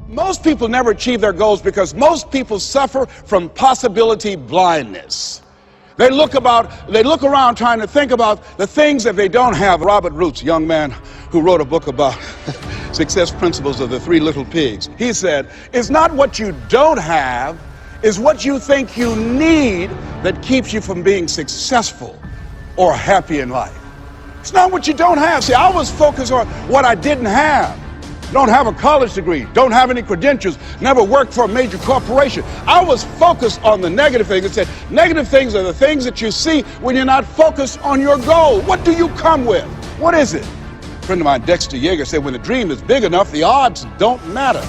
Most people never achieve their goals because most people suffer from possibility blindness. They look around trying to think about the things that they don't have. Robert Roots, a young man who wrote a book about success principles of the Three Little Pigs, he said, it's not what you don't have, it's what you think you need that keeps you from being successful or happy in life. It's not what you don't have. See, I was focused on what I didn't have. Don't have a college degree, don't have any credentials, never worked for a major corporation. I was focused on the negative things. It said negative things are the things that you see when you're not focused on your goal. What do you come with? What is it? A friend of mine, Dexter Yeager, said when the dream is big enough, the odds don't matter.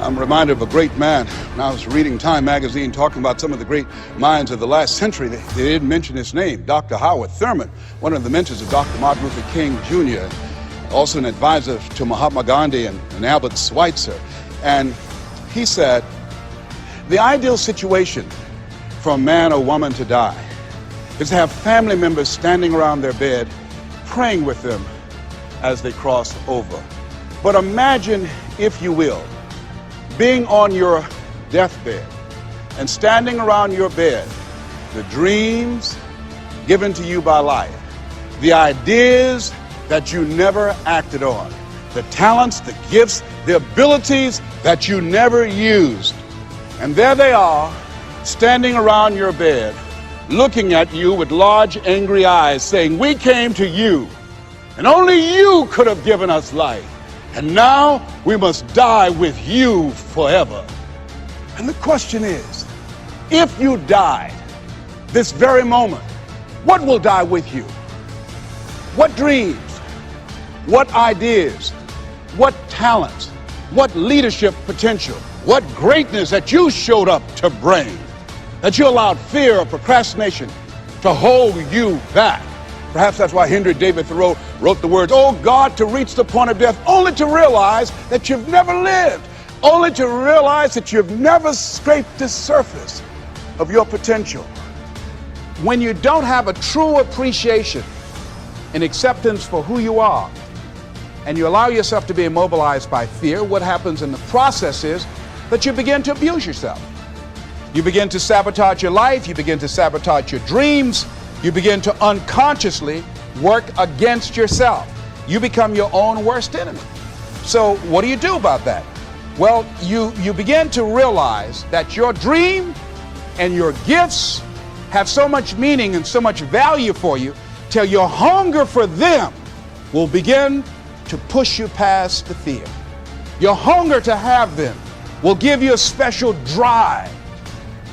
I'm reminded of a great man. When I was reading Time magazine talking about some of the great minds of the last century, they didn't mention his name, Dr. Howard Thurman, one of the mentors of Dr. Martin Luther King Jr., also an advisor to Mahatma Gandhi and Albert Schweitzer. And he said, the ideal situation for a man or woman to die is to have family members standing around their bed praying with them as they cross over. But imagine, if you will, being on your deathbed and standing around your bed, the dreams given to you by life, the ideas that you never acted on, the talents, the gifts, the abilities that you never used. And there they are, standing around your bed, looking at you with large, angry eyes, saying, we came to you, and only you could have given us life. And now we must die with you forever. And the question is, if you died this very moment, what will die with you? What dreams? What ideas, what talents, what leadership potential, what greatness that you showed up to bring, that you allowed fear or procrastination to hold you back. Perhaps that's why Henry David Thoreau wrote the words, oh God, to reach the point of death, only to realize that you've never lived, only to realize that you've never scraped the surface of your potential. When you don't have a true appreciation and acceptance for who you are, and you allow yourself to be immobilized by fear, what happens in the process is that you begin to abuse yourself. You begin to sabotage your life, you begin to sabotage your dreams, you begin to unconsciously work against yourself. You become your own worst enemy. So what do you do about that? Well, you begin to realize that your dream and your gifts have so much meaning and so much value for you till your hunger for them will begin to push you past the fear. Your hunger to have them will give you a special drive.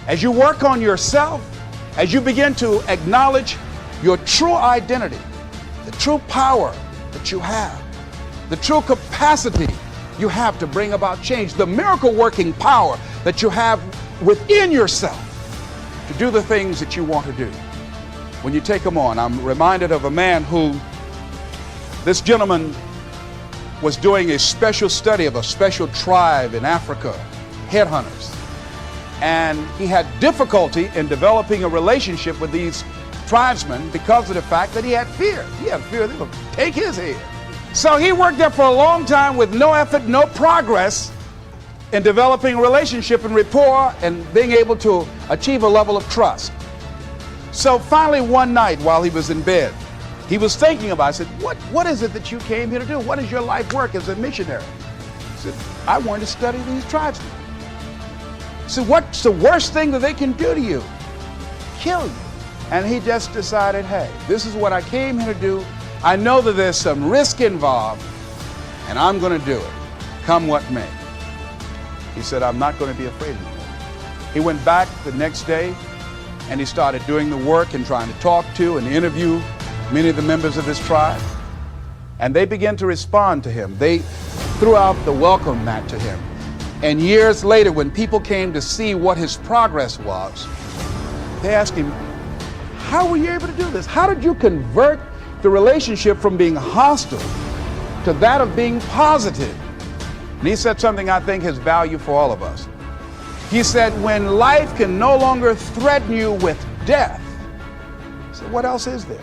As you work on yourself, as you begin to acknowledge your true identity, the true power that you have, the true capacity you have to bring about change, the miracle working power that you have within yourself to do the things that you want to do. When you take them on, I'm reminded of a man who, this gentleman was doing a special study of a special tribe in Africa, headhunters. And he had difficulty in developing a relationship with these tribesmen because of the fact that he had fear. He had fear they would take his head. So he worked there for a long time with no effort, no progress in developing a relationship and rapport and being able to achieve a level of trust. So finally one night while he was in bed, he was thinking about it. I said, what is it that you came here to do? What is your life work as a missionary? He said, I wanted to study these tribesmen. He said, what's the worst thing that they can do to you? Kill you. And he just decided, hey, this is what I came here to do. I know that there's some risk involved, and I'm going to do it, come what may. He said, I'm not going to be afraid anymore. He went back the next day, and he started doing the work and trying to talk to and interview many of the members of his tribe. And they began to respond to him. They threw out the welcome mat to him. And years later, when people came to see what his progress was, they asked him, how were you able to do this? How did you convert the relationship from being hostile to that of being positive? And he said something I think has value for all of us. He said, when life can no longer threaten you with death, so what else is there?